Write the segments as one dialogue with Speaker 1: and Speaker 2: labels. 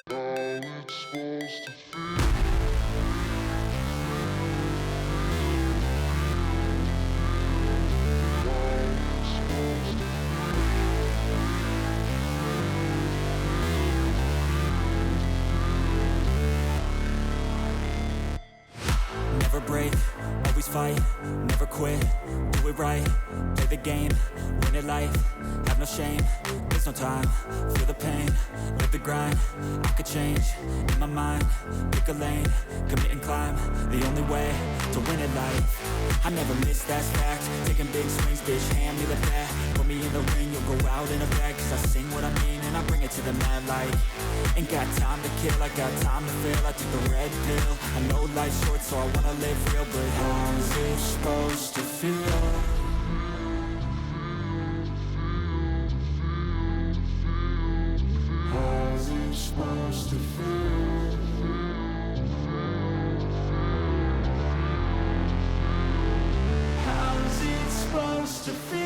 Speaker 1: it's supposed to feel.
Speaker 2: Never break, always fight, never quit, do it right, play the game, win it life, have no shame, there's no time, feel the pain, live the grind, I could change, in my mind, pick a lane, commit and climb, the only way to win it life, I never miss, that's fact, taking big swings, bitch, hand me the bat, put me in the ring, you'll go out in a bag, cause I sing what I mean and I bring it to the mad light, ain't got time to kill, I got time to feel, I took the red pill, I know life's short so I wanna live real, but how's it supposed to feel? How's it supposed to feel? How's it supposed to feel?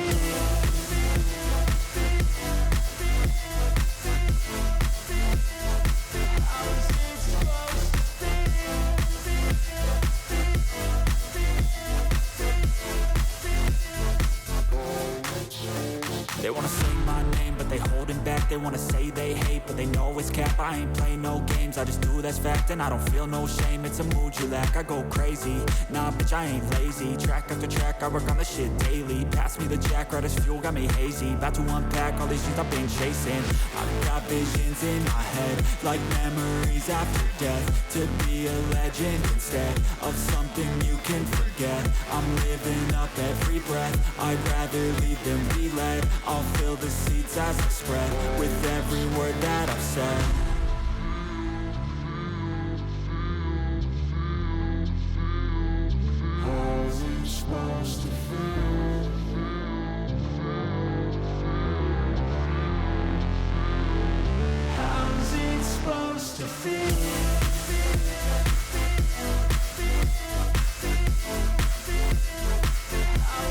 Speaker 2: They wanna say my name, but they holding back. They wanna say they hate, but they know it's cap. I ain't play no games, I just do that's fact. And I don't feel no shame, it's a mood you lack. I go crazy, nah bitch I ain't lazy. Track after track, I work on the shit daily. Pass me the jack, right as fuel, got me hazy. About to unpack all these things I've been chasing. I've got visions in my head, like memories after death. To be a legend instead of something you can forget. I'm living up every breath, I'd rather lead than be led. I'll fill the seats as I spread with every word that I've said. How's it supposed to feel? How's it supposed to feel?
Speaker 1: How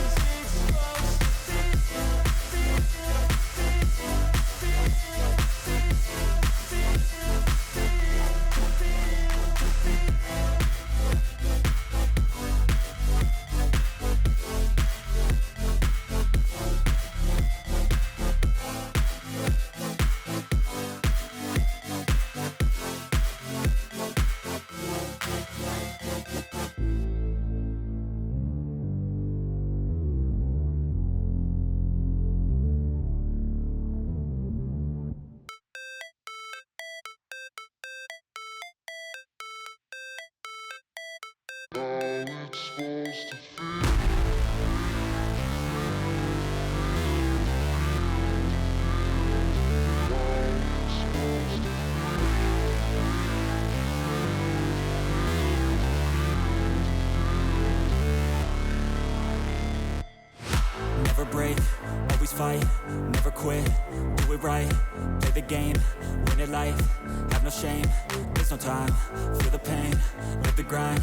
Speaker 1: it's supposed to feel.
Speaker 2: Never break, always fight, never quit, do it right, play the game, win it life, have no shame, there's no time, feel the pain, live the grind,